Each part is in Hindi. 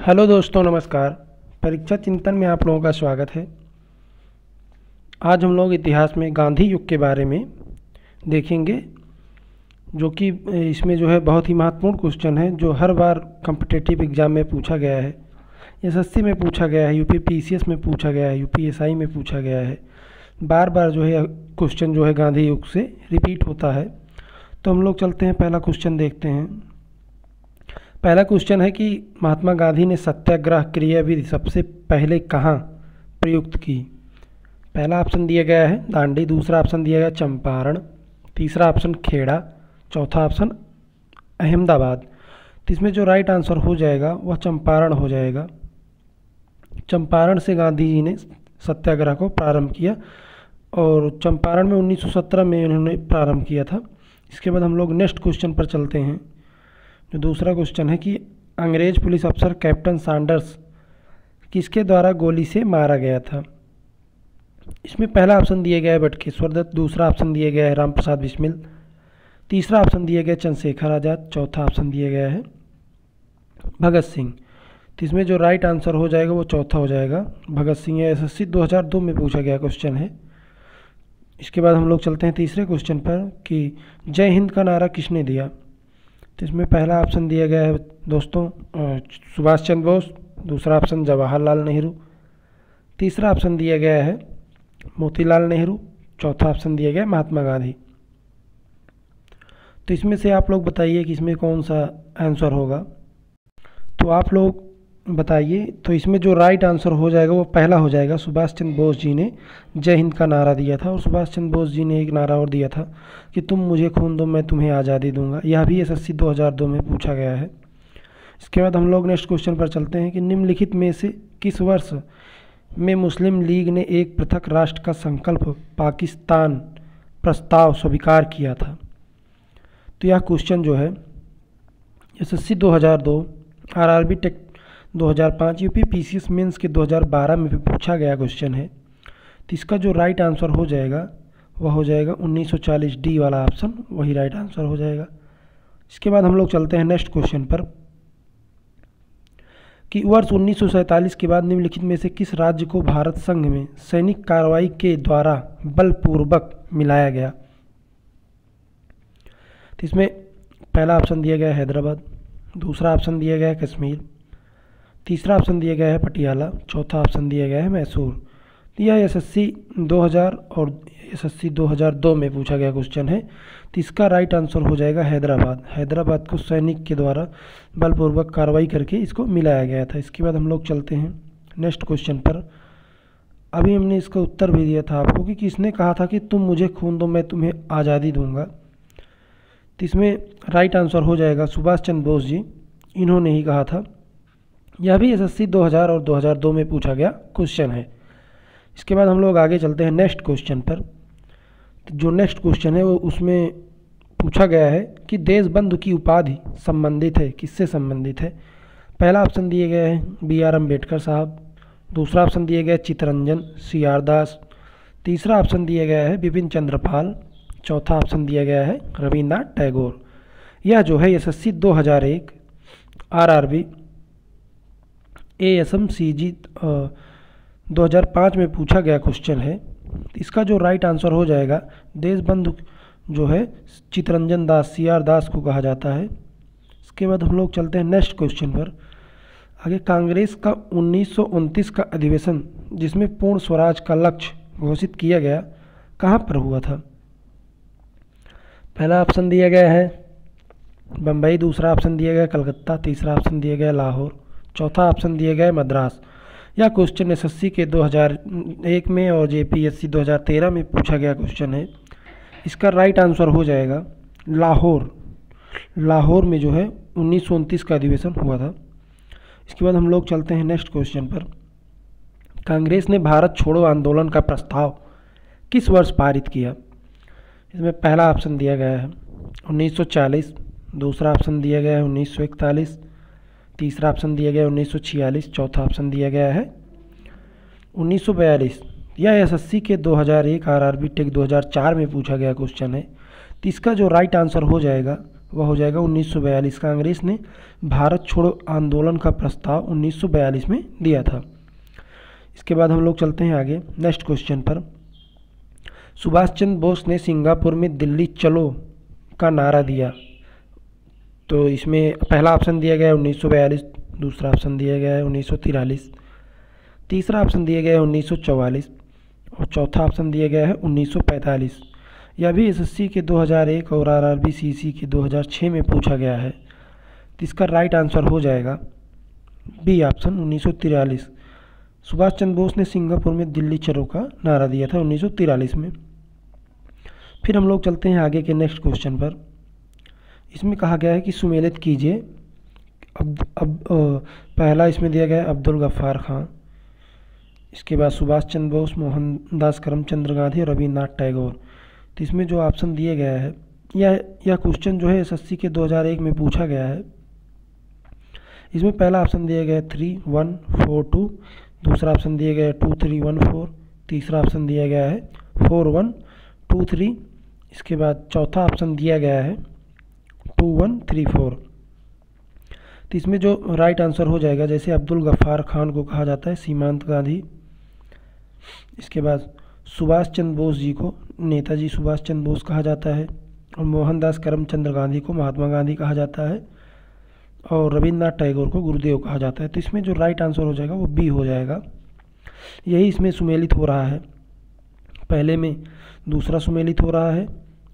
हेलो दोस्तों, नमस्कार। परीक्षा चिंतन में आप लोगों का स्वागत है। आज हम लोग इतिहास में गांधी युग के बारे में देखेंगे, जो कि इसमें जो है बहुत ही महत्वपूर्ण क्वेश्चन है, जो हर बार कॉम्पिटिटिव एग्ज़ाम में पूछा गया है। एसएससी में पूछा गया है, यूपी पीसीएस में पूछा गया है, यूपीएसआई में पूछा गया है। बार बार जो है क्वेश्चन जो है गांधी युग से रिपीट होता है। तो हम लोग चलते हैं, पहला क्वेश्चन देखते हैं। पहला क्वेश्चन है कि महात्मा गांधी ने सत्याग्रह क्रियाविधि सबसे पहले कहाँ प्रयुक्त की। पहला ऑप्शन दिया गया है दांडी, दूसरा ऑप्शन दिया गया चंपारण, तीसरा ऑप्शन खेड़ा, चौथा ऑप्शन अहमदाबाद। तो इसमें जो राइट आंसर हो जाएगा वह चंपारण हो जाएगा। चंपारण से गांधी जी ने सत्याग्रह को प्रारंभ किया और चंपारण में 1917 में उन्होंने प्रारंभ किया था। इसके बाद हम लोग नेक्स्ट क्वेश्चन पर चलते हैं। जो दूसरा क्वेश्चन है कि अंग्रेज पुलिस अफसर कैप्टन सैंडर्स किसके द्वारा गोली से मारा गया था। इसमें पहला ऑप्शन दिया गया है बटुकेश्वर दत्त, दूसरा ऑप्शन दिया गया है रामप्रसाद बिस्मिल, तीसरा ऑप्शन दिया गया है चंद्रशेखर आज़ाद, चौथा ऑप्शन दिया गया है भगत सिंह। तो इसमें जो राइट आंसर हो जाएगा वो चौथा हो जाएगा, भगत सिंह। एसएससी 2002 में पूछा गया क्वेश्चन है। इसके बाद हम लोग चलते हैं तीसरे क्वेश्चन पर कि जय हिंद का नारा किसने दिया। तो इसमें पहला ऑप्शन दिया गया है दोस्तों सुभाष चंद्र बोस, दूसरा ऑप्शन जवाहरलाल नेहरू, तीसरा ऑप्शन दिया गया है मोतीलाल नेहरू, चौथा ऑप्शन दिया गया है महात्मा गांधी। तो इसमें से आप लोग बताइए कि इसमें कौन सा आंसर होगा। तो आप लोग बताइए। तो इसमें जो राइट आंसर हो जाएगा वो पहला हो जाएगा। सुभाष चंद्र बोस जी ने जय हिंद का नारा दिया था। और सुभाष चंद्र बोस जी ने एक नारा और दिया था कि तुम मुझे खून दो मैं तुम्हें आज़ादी दूंगा। यह भी एसएससी 2002 में पूछा गया है। इसके बाद हम लोग नेक्स्ट क्वेश्चन पर चलते हैं कि निम्नलिखित में से किस वर्ष में मुस्लिम लीग ने एक पृथक राष्ट्र का संकल्प पाकिस्तान प्रस्ताव स्वीकार किया था। तो यह क्वेश्चन जो है SSC 2002, RRB tech 2005, UP PCS mains के 2012 में भी पूछा गया क्वेश्चन है। तो इसका जो राइट आंसर हो जाएगा वह हो जाएगा 1940 डी वाला ऑप्शन, वही राइट आंसर हो जाएगा। इसके बाद हम लोग चलते हैं नेक्स्ट क्वेश्चन पर कि वर्ष 1947 के बाद निम्नलिखित में से किस राज्य को भारत संघ में सैनिक कार्रवाई के द्वारा बलपूर्वक मिलाया गया। तो इसमें पहला ऑप्शन दिया गया है हैदराबाद, दूसरा ऑप्शन दिया गया है कश्मीर, तीसरा ऑप्शन दिया गया है पटियाला, चौथा ऑप्शन दिया गया है मैसूर। तो यह एसएससी 2000 और एसएससी 2002 में पूछा गया क्वेश्चन है। तो इसका राइट आंसर हो जाएगा हैदराबाद। हैदराबाद को सैनिक के द्वारा बलपूर्वक कार्रवाई करके इसको मिलाया गया था। इसके बाद हम लोग चलते हैं नेक्स्ट क्वेश्चन पर। अभी हमने इसका उत्तर भी दिया था आपको कि किसने कहा था कि तुम मुझे खून दो मैं तुम्हें आज़ादी दूंगा। तो इसमें राइट आंसर हो जाएगा सुभाष चंद्र बोस जी, इन्होंने ही कहा था। यह भी एसएससी 2000 और 2002 में पूछा गया क्वेश्चन है। इसके बाद हम लोग आगे चलते हैं नेक्स्ट क्वेश्चन पर। तो जो नेक्स्ट क्वेश्चन है वो उसमें पूछा गया है कि देशबंधु की उपाधि संबंधित है, किससे संबंधित है। पहला ऑप्शन दिए गया है BR अम्बेडकर साहब, दूसरा ऑप्शन दिया गया है चित्तरंजन CR दास, तीसरा ऑप्शन दिया गया है बिपिन चंद्र पाल, चौथा ऑप्शन दिया गया है रविन्द्रनाथ टैगोर। यह जो है एसएससी 2001, आरआरबी ASMCG 2005 में पूछा गया क्वेश्चन है। इसका जो राइट आंसर हो जाएगा देशबंधु जो है चित्तरंजन दास CR दास को कहा जाता है। इसके बाद हम लोग चलते हैं नेक्स्ट क्वेश्चन पर। आगे कांग्रेस का 1929 का अधिवेशन जिसमें पूर्ण स्वराज का लक्ष्य घोषित किया गया कहाँ पर हुआ था। पहला ऑप्शन दिया गया है बम्बई, दूसरा ऑप्शन दिया गया कलकत्ता, तीसरा ऑप्शन दिया गया लाहौर, चौथा ऑप्शन दिया गया मद्रास। यह क्वेश्चन एसएससी के 2001 में और जेपीएससी 2013 में पूछा गया क्वेश्चन है। इसका राइट आंसर हो जाएगा लाहौर। लाहौर में जो है 1929 का अधिवेशन हुआ था। इसके बाद हम लोग चलते हैं नेक्स्ट क्वेश्चन पर। कांग्रेस ने भारत छोड़ो आंदोलन का प्रस्ताव किस वर्ष पारित किया। इसमें पहला ऑप्शन दिया गया है 1940, दूसरा ऑप्शन दिया गया है 1941, तीसरा ऑप्शन दिया गया है 1946, चौथा ऑप्शन दिया गया है 1942। यह एसएससी के 2001, आरआरबी टेक 2004 में पूछा गया क्वेश्चन है। तो इसका जो राइट आंसर हो जाएगा वह हो जाएगा 1942। कांग्रेस ने भारत छोड़ो आंदोलन का प्रस्ताव 1942 में दिया था। इसके बाद हम लोग चलते हैं आगे नेक्स्ट क्वेश्चन पर। सुभाष चंद्र बोस ने सिंगापुर में दिल्ली चलो का नारा दिया। तो इसमें पहला ऑप्शन दिया गया है 1942, दूसरा ऑप्शन दिया गया है 1943, तीसरा ऑप्शन दिया गया है 1944 और चौथा ऑप्शन दिया गया है 1945। यह भी एसएससी के 2001 और आरआरबी सीसी के 2006 में पूछा गया है। तो इसका राइट आंसर हो जाएगा बी ऑप्शन 1943। सुभाष चंद्र बोस ने सिंगापुर में दिल्ली चलो का नारा दिया था 1943 में। फिर हम लोग चलते हैं आगे के नेक्स्ट क्वेश्चन पर। इसमें कहा गया है कि सुमेलित कीजिए। अब पहला इसमें दिया गया है अब्दुल गफ्फार खां, इसके बाद सुभाष चंद्र बोस, मोहनदास करमचंद गांधी और रविन्द्रनाथ टैगोर। तो इसमें जो ऑप्शन दिए गया है यह क्वेश्चन जो है एसएससी के 2001 में पूछा गया है। इसमें पहला ऑप्शन दिया गया है 3142, दूसरा ऑप्शन दिया गया है 2314, तीसरा ऑप्शन दिया गया है 4123, इसके बाद चौथा ऑप्शन दिया गया है 2134। तो इसमें जो राइट आंसर हो जाएगा, जैसे अब्दुल गफ्फार खान को कहा जाता है सीमांत गांधी, इसके बाद सुभाष चंद्र बोस जी को नेताजी सुभाष चंद्र बोस कहा जाता है और मोहनदास करमचंद गांधी को महात्मा गांधी कहा जाता है और रविन्द्रनाथ टैगोर को गुरुदेव कहा जाता है। तो इसमें जो राइट आंसर हो जाएगा वो बी हो जाएगा। यही इसमें सुमेलित हो रहा है, पहले में दूसरा सुमेलित हो रहा है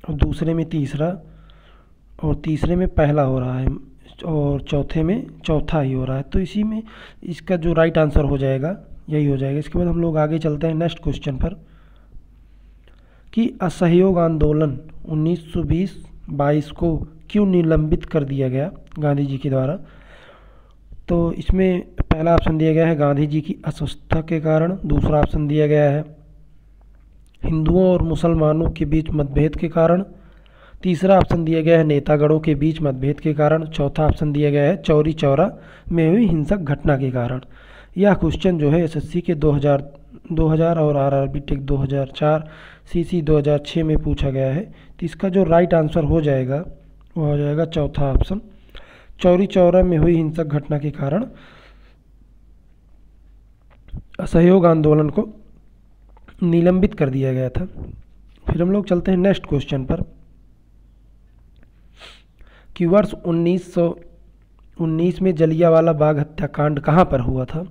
और दूसरे में तीसरा और तीसरे में पहला हो रहा है और चौथे में चौथा ही हो रहा है। तो इसी में इसका जो राइट आंसर हो जाएगा यही हो जाएगा। इसके बाद हम लोग आगे चलते हैं नेक्स्ट क्वेश्चन पर कि असहयोग आंदोलन 1920-22 को क्यों निलंबित कर दिया गया गांधी जी के द्वारा। तो इसमें पहला ऑप्शन दिया गया है गांधी जी की अस्वस्थता के कारण, दूसरा ऑप्शन दिया गया है हिंदुओं और मुसलमानों के बीच मतभेद के कारण, तीसरा ऑप्शन दिया गया है नेतागणों के बीच मतभेद के कारण, चौथा ऑप्शन दिया गया है चौरी चौरा में हुई हिंसक घटना के कारण। यह क्वेश्चन जो है एसएससी के 2000 और आरआरबी टेक 2004 सीसी 2006 में पूछा गया है। तो इसका जो राइट आंसर हो जाएगा वो हो जाएगा चौथा ऑप्शन, चौरी चौरा में हुई हिंसक घटना के कारण असहयोग आंदोलन को निलंबित कर दिया गया था। फिर हम लोग चलते हैं नेक्स्ट क्वेश्चन पर कि वर्ष 1919 में जलियांवाला बाग हत्याकांड कहाँ पर हुआ था।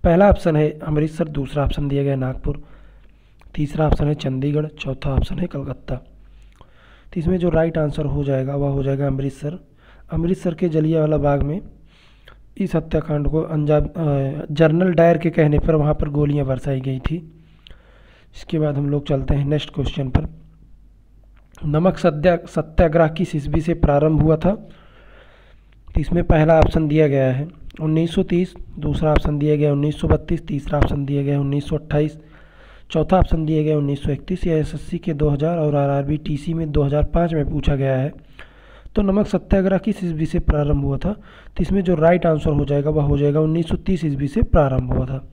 पहला ऑप्शन है अमृतसर, दूसरा ऑप्शन दिया गया नागपुर, तीसरा ऑप्शन है चंडीगढ़, चौथा ऑप्शन है कलकत्ता। तो इसमें जो राइट आंसर हो जाएगा वह हो जाएगा अमृतसर। अमृतसर के जलियांवाला बाग में इस हत्याकांड को अंजाम जनरल डायर के कहने पर वहाँ पर गोलियाँ बरसाई गई थी। इसके बाद हम लोग चलते हैं नेक्स्ट क्वेश्चन पर। नमक सत्याग्रह किस ईस्वी से प्रारंभ हुआ था। तो इसमें पहला ऑप्शन दिया गया है 1930, दूसरा ऑप्शन दिया गया 1932, तीसरा ऑप्शन दिया गया 1928, चौथा ऑप्शन दिया गया 1931। यह एसएससी के 2000 और आरआरबी टीसी में 2005 में पूछा गया है। तो नमक सत्याग्रह किस ईस्वी से प्रारंभ हुआ था। तो इसमें जो राइट आंसर हो जाएगा वह हो जाएगा 1930 ईस्वी से प्रारंभ हुआ था।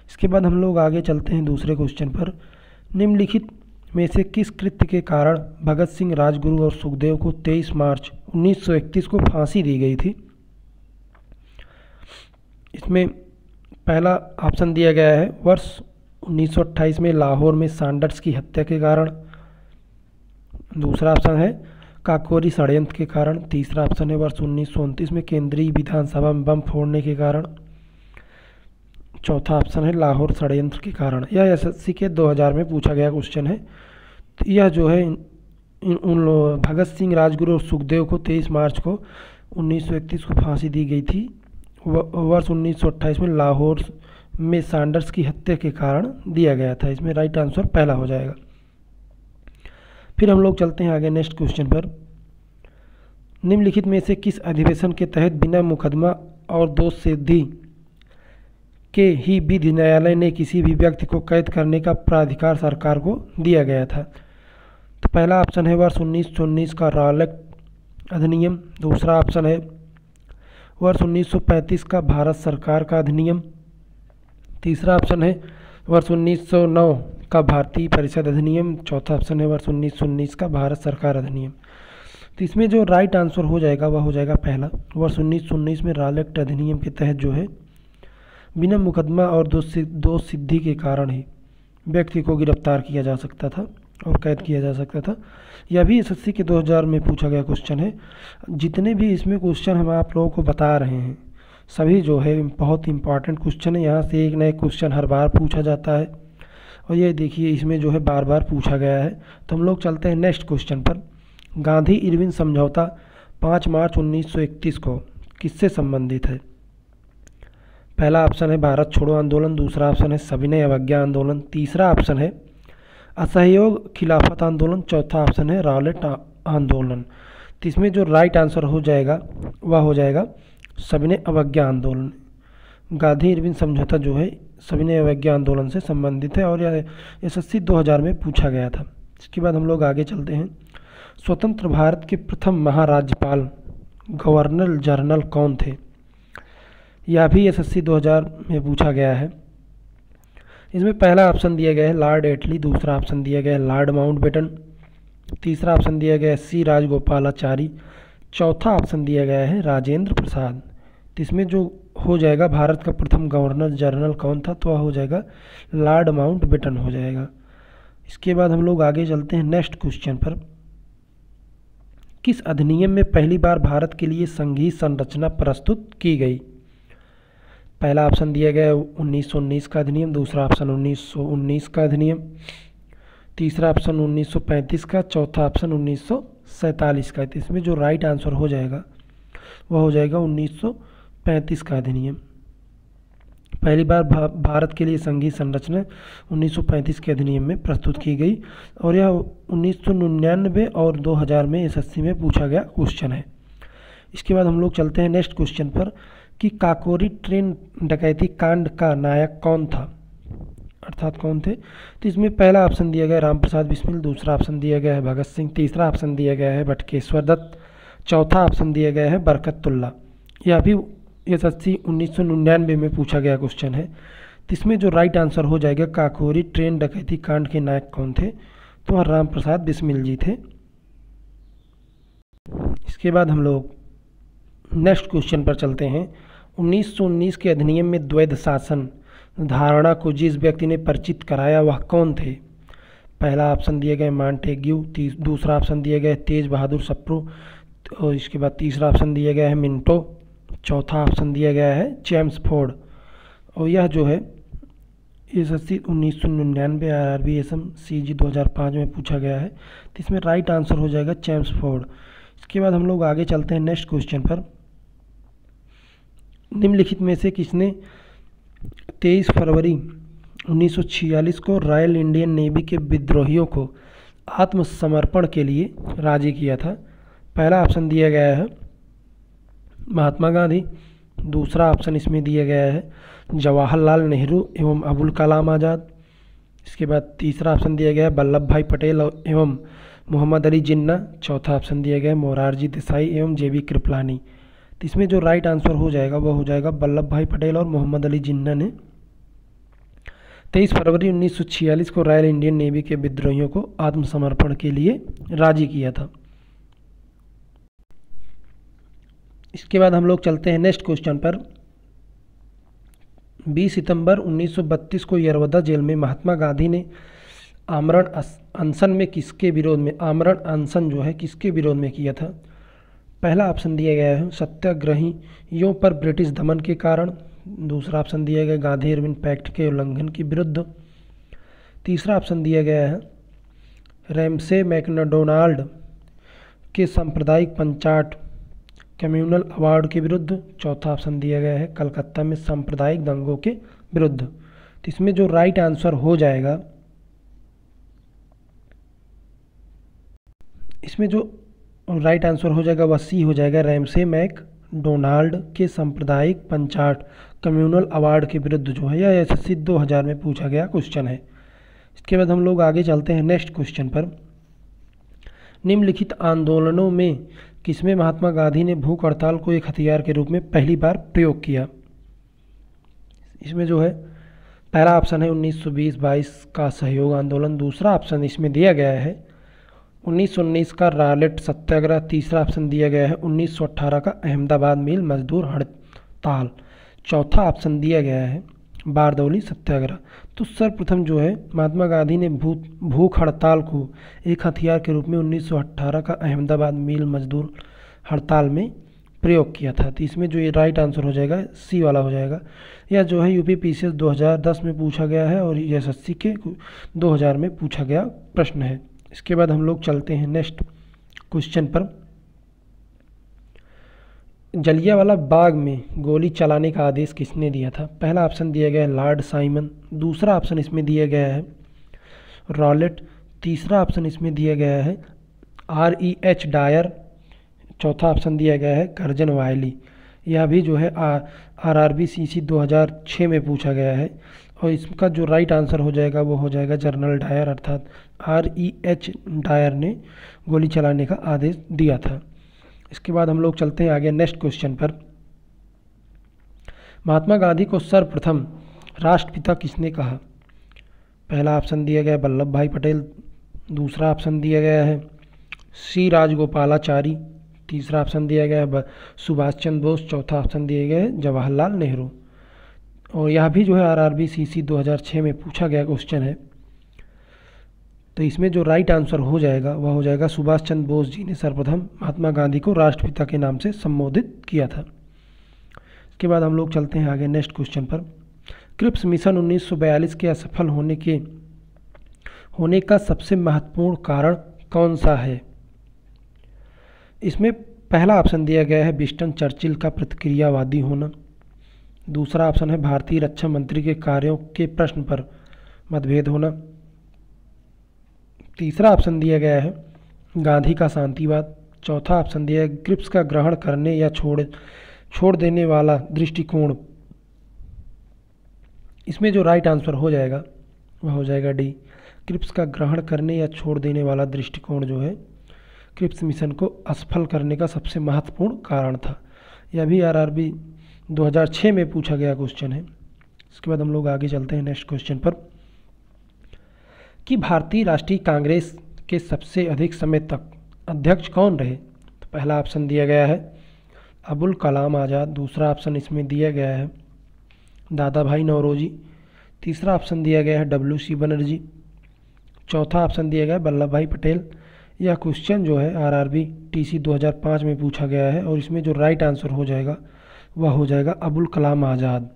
इसके बाद हम लोग आगे चलते हैं दूसरे क्वेश्चन पर। निम्नलिखित में से किस कृत्य के कारण भगत सिंह, राजगुरु और सुखदेव को 23 मार्च 1931 को फांसी दी गई थी। इसमें पहला ऑप्शन दिया गया है वर्ष 1928 में लाहौर में सैंडर्स की हत्या के कारण, दूसरा ऑप्शन है काकोरी षड्यंत्र के कारण, तीसरा ऑप्शन है वर्ष 1929 में केंद्रीय विधानसभा में बम फोड़ने के कारण, चौथा ऑप्शन है लाहौर षड्यंत्र के कारण। यह एसएससी के 2000 में पूछा गया क्वेश्चन है। तो यह जो है उन भगत सिंह, राजगुरु और सुखदेव को 23 मार्च को 1931 को फांसी दी गई थी वर्ष 1928 में लाहौर में सैंडर्स की हत्या के कारण दिया गया था। इसमें राइट आंसर पहला हो जाएगा। फिर हम लोग चलते हैं आगे नेक्स्ट क्वेश्चन पर। निम्नलिखित में से किस अधिवेशन के तहत बिना मुकदमा और दोष सिद्धि के ही विधि न्यायालय ने किसी भी व्यक्ति को कैद करने का प्राधिकार सरकार को दिया गया था। तो पहला ऑप्शन है वर्ष 1919 का रॉलेट अधिनियम, दूसरा ऑप्शन है वर्ष 1935 का भारत सरकार का अधिनियम, तीसरा ऑप्शन है वर्ष 1909 का भारतीय परिषद अधिनियम, चौथा ऑप्शन है वर्ष 1919 का भारत सरकार अधिनियम। तो इसमें जो राइट आंसर हो जाएगा वह हो जाएगा पहला, वर्ष 1919 में रॉलेट अधिनियम के तहत जो है बिना मुकदमा और दोष सिद्धि के कारण ही व्यक्ति को गिरफ्तार किया जा सकता था और कैद किया जा सकता था। यह भी एसएससी के 2000 में पूछा गया क्वेश्चन है। जितने भी इसमें क्वेश्चन हम आप लोगों को बता रहे हैं सभी जो है बहुत इंपॉर्टेंट क्वेश्चन है। यहाँ से एक नए क्वेश्चन हर बार पूछा जाता है और ये देखिए इसमें जो है बार बार पूछा गया है। तो हम लोग चलते हैं नेक्स्ट क्वेश्चन पर। गांधी इरविन समझौता 5 मार्च 1931 को किससे संबंधित है? पहला ऑप्शन है भारत छोड़ो आंदोलन, दूसरा ऑप्शन है सविनय अवज्ञा आंदोलन, तीसरा ऑप्शन है असहयोग खिलाफत आंदोलन, चौथा ऑप्शन है रॉलेट आंदोलन। तो इसमें जो राइट आंसर हो जाएगा वह हो जाएगा सविनय अवज्ञा आंदोलन। गांधी इरविन समझौता जो है सविनय अवज्ञा आंदोलन से संबंधित है और यह एसएससी 2000 में पूछा गया था। इसके बाद हम लोग आगे चलते हैं। स्वतंत्र भारत के प्रथम महाराज्यपाल गवर्नर जनरल कौन थे? यह भी एसएससी 2000 में पूछा गया है। इसमें पहला ऑप्शन दिया गया है लॉर्ड एटली, दूसरा ऑप्शन दिया गया है लॉर्ड माउंटबेटन, तीसरा ऑप्शन दिया गया है सी राजगोपालाचारी, चौथा ऑप्शन दिया गया है राजेंद्र प्रसाद। तो इसमें जो हो जाएगा भारत का प्रथम गवर्नर जनरल कौन था? तो वह हो जाएगा लॉर्ड माउंटबेटन हो जाएगा। इसके बाद हम लोग आगे चलते हैं नेक्स्ट क्वेश्चन पर। किस अधिनियम में पहली बार भारत के लिए संघीय संरचना प्रस्तुत की गई? पहला ऑप्शन दिया गया है 1919 का अधिनियम, दूसरा ऑप्शन 1919 का अधिनियम, तीसरा ऑप्शन 1935 का, चौथा ऑप्शन 1947 का। तो इसमें जो राइट आंसर हो जाएगा वह हो जाएगा 1935 का अधिनियम। पहली बार भारत के लिए संघीय संरचना 1935 के अधिनियम में प्रस्तुत की गई और यह 1999 और 2000 में एसएससी में पूछा गया क्वेश्चन है। इसके बाद हम लोग चलते हैं नेक्स्ट क्वेश्चन पर कि काकोरी ट्रेन डकैती कांड का नायक कौन था, अर्थात कौन थे? तो इसमें पहला ऑप्शन दिया गया है रामप्रसाद बिस्मिल, दूसरा ऑप्शन दिया गया है भगत सिंह, तीसरा ऑप्शन दिया गया है बटुकेश्वर दत्त, चौथा ऑप्शन दिया गया है बरकतुल्ला। यह भी एसएससी 1999 में पूछा गया क्वेश्चन है। तो इसमें जो राइट आंसर हो जाएगा काकोरी ट्रेन डकैती कांड के नायक कौन थे? तो वह रामप्रसाद बिस्मिल जी थे। इसके बाद हम लोग नेक्स्ट क्वेश्चन पर चलते हैं। 1919 के अधिनियम में द्वैध शासन धारणा को जिस व्यक्ति ने परिचित कराया वह कौन थे? पहला ऑप्शन दिया गया मॉन्टेग्यू, दूसरा ऑप्शन दिया गया तेज बहादुर सप्रू, और इसके बाद तीसरा ऑप्शन दिया गया है मिंटो, चौथा ऑप्शन दिया गया है चेम्सफोर्ड। और यह जो है एसएससी 1999 आरआरबी एसएम सीजी 2005 में पूछा गया है। तो इसमें राइट आंसर हो जाएगा चेम्सफोर्ड। इसके बाद हम लोग आगे चलते हैं नेक्स्ट क्वेश्चन पर। निम्नलिखित में से किसने 23 फरवरी 1946 को रॉयल इंडियन नेवी के विद्रोहियों को आत्मसमर्पण के लिए राजी किया था? पहला ऑप्शन दिया गया है महात्मा गांधी, दूसरा ऑप्शन इसमें दिया गया है जवाहरलाल नेहरू एवं अबुल कलाम आज़ाद, इसके बाद तीसरा ऑप्शन दिया गया है वल्लभ भाई पटेल एवं मोहम्मद अली जिन्ना, चौथा ऑप्शन दिया गया है मोरारजी देसाई एवं जेबी कृपलानी। तो इसमें जो राइट आंसर हो जाएगा वह हो जाएगा वल्लभ भाई पटेल और मोहम्मद अली जिन्ना ने 23 फरवरी 1946 को रॉयल इंडियन नेवी के विद्रोहियों को आत्मसमर्पण के लिए राजी किया था। इसके बाद हम लोग चलते हैं नेक्स्ट क्वेश्चन पर। 20 सितंबर 1932 को यरवदा जेल में महात्मा गांधी ने आमरण अनशन में किसके विरोध में आमरण अनशन जो है किसके विरोध में किया था? पहला ऑप्शन दिया गया है सत्याग्रहियों पर ब्रिटिश दमन के कारण, दूसरा ऑप्शन दिया गया गांधी इरविन पैक्ट के उल्लंघन के विरुद्ध, तीसरा ऑप्शन दिया गया है रैमसे मैकडोनाल्ड के सांप्रदायिक पंचाट कम्युनल अवार्ड के विरुद्ध, चौथा ऑप्शन दिया गया है कलकत्ता में सांप्रदायिक दंगों के विरुद्ध। तो इसमें जो राइट आंसर हो जाएगा इसमें जो राइट आंसर हो जाएगा वह सी हो जाएगा रैमसे मैकडोनाल्ड के सांप्रदायिक पंचाट कम्युनल अवार्ड के विरुद्ध जो है यह एसएससी 2000 में पूछा गया क्वेश्चन है। इसके बाद हम लोग आगे चलते हैं नेक्स्ट क्वेश्चन पर। निम्नलिखित आंदोलनों में किसमें महात्मा गांधी ने भूख हड़ताल को एक हथियार के रूप में पहली बार प्रयोग किया? इसमें जो है पहला ऑप्शन है 1920-22 का सहयोग आंदोलन, दूसरा ऑप्शन इसमें दिया गया है 1919 का रॉलेट सत्याग्रह। तीसरा ऑप्शन दिया गया है 1918 का अहमदाबाद मिल मजदूर हड़ताल। चौथा ऑप्शन दिया गया है बारदौली सत्याग्रह। तो सर्वप्रथम जो है महात्मा गांधी ने भूख हड़ताल को एक हथियार के रूप में 1918 का अहमदाबाद मिल मजदूर हड़ताल में प्रयोग किया था। तो इसमें जो ये राइट आंसर हो जाएगा सी वाला हो जाएगा। यह जो है यूपी पीसीएस 2010 में पूछा गया है और एसएससी के 2000 में पूछा गया प्रश्न है। इसके बाद हम लोग चलते हैं नेक्स्ट क्वेश्चन पर। जलियांवाला बाग में गोली चलाने का आदेश किसने दिया था? पहला ऑप्शन दिया गया है लॉर्ड साइमन। दूसरा ऑप्शन इसमें दिया गया है रॉलेट। तीसरा ऑप्शन इसमें दिया गया है REH डायर। चौथा ऑप्शन दिया गया है कर्जन वायली। यह भी जो है RRB CC 2006 में पूछा गया है और इसका जो राइट आंसर हो जाएगा वो हो जाएगा जनरल डायर अर्थात REH डायर ने गोली चलाने का आदेश दिया था। इसके बाद हम लोग चलते हैं आगे नेक्स्ट क्वेश्चन पर। महात्मा गांधी को सर्वप्रथम राष्ट्रपिता किसने कहा? पहला ऑप्शन दिया गया वल्लभ भाई पटेल। दूसरा ऑप्शन दिया गया है C राजगोपालाचारी। तीसरा ऑप्शन दिया गया है सुभाष चंद्र बोस। चौथा ऑप्शन दिया गया है जवाहरलाल नेहरू। और यह भी जो है RRB CC 2006 में पूछा गया क्वेश्चन है। तो इसमें जो राइट आंसर हो जाएगा वह हो जाएगा सुभाष चंद्र बोस जी ने सर्वप्रथम महात्मा गांधी को राष्ट्रपिता के नाम से संबोधित किया था। इसके बाद हम लोग चलते हैं आगे नेक्स्ट क्वेश्चन पर। क्रिप्स मिशन 1942 के असफल होने का सबसे महत्वपूर्ण कारण कौन सा है? इसमें पहला ऑप्शन दिया गया है विंस्टन चर्चिल का प्रतिक्रियावादी होना। दूसरा ऑप्शन है भारतीय रक्षा मंत्री के कार्यों के प्रश्न पर मतभेद होना। तीसरा ऑप्शन दिया गया है गांधी का शांतिवाद। चौथा ऑप्शन दिया है क्रिप्स का ग्रहण करने या छोड़ देने वाला दृष्टिकोण। इसमें जो राइट आंसर हो जाएगा वह हो जाएगा डी, क्रिप्स का ग्रहण करने या छोड़ देने वाला दृष्टिकोण जो है क्रिप्स मिशन को असफल करने का सबसे महत्वपूर्ण कारण था। यह भी RRB 2006 में पूछा गया क्वेश्चन है। इसके बाद हम लोग आगे चलते हैं नेक्स्ट क्वेश्चन पर कि भारतीय राष्ट्रीय कांग्रेस के सबसे अधिक समय तक अध्यक्ष कौन रहे? तो पहला ऑप्शन दिया गया है अबुल कलाम आज़ाद। दूसरा ऑप्शन इसमें दिया गया है दादा भाई नौरोजी। तीसरा ऑप्शन दिया गया है WC बनर्जी। चौथा ऑप्शन दिया गया है वल्लभ भाई पटेल। यह क्वेश्चन जो है RRB TC 2005 में पूछा गया है और इसमें जो राइट आंसर हो जाएगा वह हो जाएगा अबुल कलाम आज़ाद।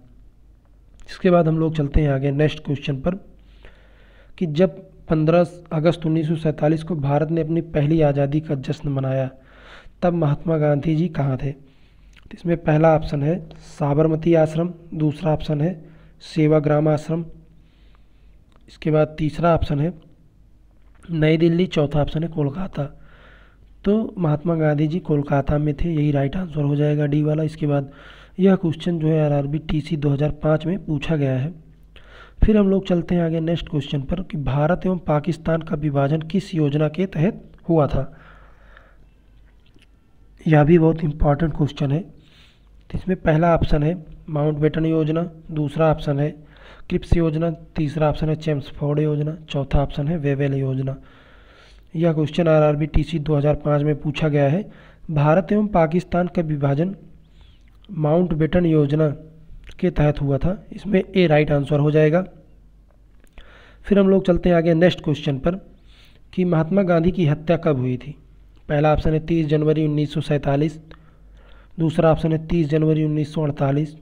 इसके बाद हम लोग चलते हैं आगे नेक्स्ट क्वेश्चन पर कि जब 15 अगस्त 1947 को भारत ने अपनी पहली आज़ादी का जश्न मनाया तब महात्मा गांधी जी कहाँ थे? तो इसमें पहला ऑप्शन है साबरमती आश्रम। दूसरा ऑप्शन है सेवाग्राम आश्रम। इसके बाद तीसरा ऑप्शन है नई दिल्ली। चौथा ऑप्शन है कोलकाता। तो महात्मा गांधी जी कोलकाता में थे, यही राइट आंसर हो जाएगा डी वाला। इसके बाद यह क्वेश्चन जो है RRB TC 2005 में पूछा गया है। फिर हम लोग चलते हैं आगे नेक्स्ट क्वेश्चन पर कि भारत एवं पाकिस्तान का विभाजन किस योजना के तहत हुआ था? यह भी बहुत इंपॉर्टेंट क्वेश्चन है। तो इसमें पहला ऑप्शन है माउंटबेटन योजना। दूसरा ऑप्शन है क्रिप्स योजना। तीसरा ऑप्शन है चेम्सफोर्ड योजना। चौथा ऑप्शन है वेवेल योजना। यह क्वेश्चन RRB TC 2005 में पूछा गया है। भारत एवं पाकिस्तान का विभाजन माउंटबेटन योजना के तहत हुआ था। इसमें ए राइट आंसर हो जाएगा। फिर हम लोग चलते हैं आगे नेक्स्ट क्वेश्चन पर कि महात्मा गांधी की हत्या कब हुई थी? पहला ऑप्शन है 30 जनवरी 1947। दूसरा ऑप्शन है 30 जनवरी 1948।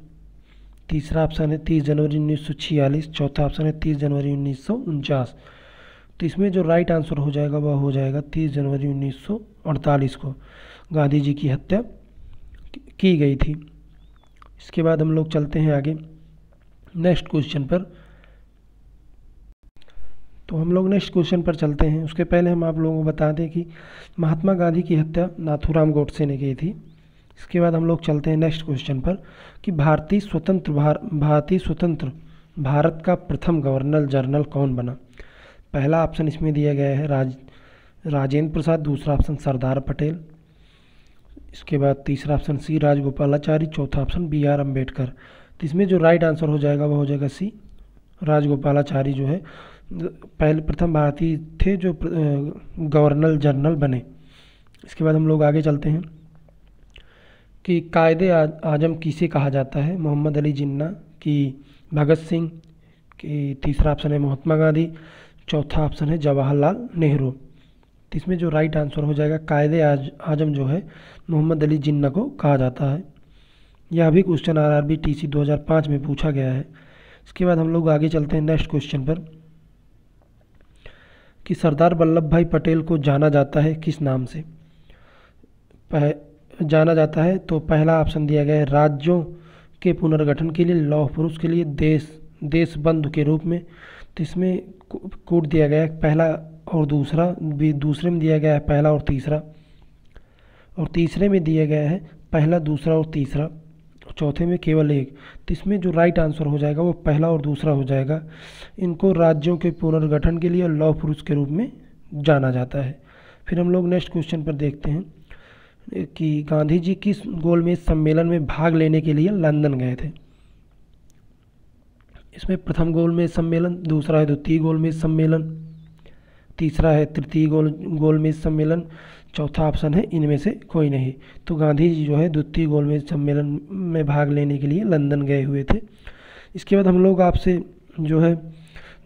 तीसरा ऑप्शन है 30 जनवरी 1946। चौथा ऑप्शन है 30 जनवरी 1949। तो इसमें जो राइट आंसर हो जाएगा वह हो जाएगा 30 जनवरी 1948 को गांधी जी की हत्या की गई थी। इसके बाद हम लोग चलते हैं आगे नेक्स्ट क्वेश्चन पर। तो हम लोग नेक्स्ट क्वेश्चन पर चलते हैं। उसके पहले हम आप लोगों को बता दें कि महात्मा गांधी की हत्या नाथूराम गोडसे ने की थी। इसके बाद हम लोग चलते हैं नेक्स्ट क्वेश्चन पर कि भारतीय स्वतंत्र भारत का प्रथम गवर्नर जनरल कौन बना? पहला ऑप्शन इसमें दिया गया है राजेंद्र प्रसाद। दूसरा ऑप्शन सरदार पटेल। इसके बाद तीसरा ऑप्शन C राजगोपालाचारी। चौथा ऑप्शन BR अम्बेडकर। तो इसमें जो राइट आंसर हो जाएगा वह हो जाएगा C राजगोपालाचारी जो है पहले प्रथम भारतीय थे जो गवर्नर जनरल बने। इसके बाद हम लोग आगे चलते हैं कि कायदे आजम किसे कहा जाता है। मोहम्मद अली जिन्ना, कि भगत सिंह, कि तीसरा ऑप्शन है महात्मा गांधी, चौथा ऑप्शन है जवाहरलाल नेहरू। तो इसमें जो राइट आंसर हो जाएगा कायदे आजम जो है मोहम्मद अली जिन्ना को कहा जाता है। यह भी क्वेश्चन आरआरबी टीसी 2005 में पूछा गया है। इसके बाद हम लोग आगे चलते हैं नेक्स्ट क्वेश्चन पर कि सरदार वल्लभ भाई पटेल को जाना जाता है किस नाम से जाना जाता है। तो पहला ऑप्शन दिया गया है राज्यों के पुनर्गठन के लिए, लौह पुरुष के लिए, देशबंधु के रूप में। तो इसमें कोड दिया गया है पहला और दूसरा भी, दूसरे में दिया गया है पहला और तीसरा, और तीसरे में दिया गया है पहला, दूसरा और तीसरा, चौथे में केवल एक। तो इसमें जो राइट आंसर हो जाएगा वो पहला और दूसरा हो जाएगा। इनको राज्यों के पुनर्गठन के लिए लौह पुरुष के रूप में जाना जाता है। फिर हम लोग नेक्स्ट क्वेश्चन पर देखते हैं कि गांधी जी किस गोलमेज सम्मेलन में भाग लेने के लिए लंदन गए थे। इसमें प्रथम गोलमेज सम्मेलन, दूसरा है द्वितीय गोलमेज सम्मेलन, तीसरा है तृतीय गोलमेज सम्मेलन, चौथा ऑप्शन है इनमें से कोई नहीं। तो गांधी जी जो है द्वितीय गोलमेज सम्मेलन में भाग लेने के लिए लंदन गए हुए थे। इसके बाद हम लोग आपसे जो है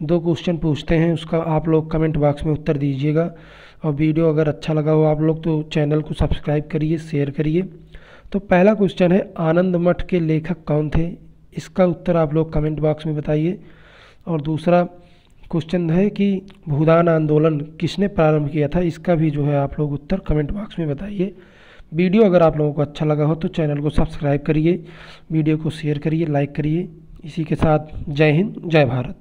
2 क्वेश्चन पूछते हैं, उसका आप लोग कमेंट बॉक्स में उत्तर दीजिएगा। और वीडियो अगर अच्छा लगा हो आप लोग तो चैनल को सब्सक्राइब करिए, शेयर करिए। तो पहला क्वेश्चन है आनंद मठ के लेखक कौन थे। इसका उत्तर आप लोग कमेंट बॉक्स में बताइए। और दूसरा क्वेश्चन है कि भूदान आंदोलन किसने प्रारंभ किया था। इसका भी जो है आप लोग उत्तर कमेंट बॉक्स में बताइए। वीडियो अगर आप लोगों को अच्छा लगा हो तो चैनल को सब्सक्राइब करिए, वीडियो को शेयर करिए, लाइक करिए। इसी के साथ जय हिंद, जय भारत।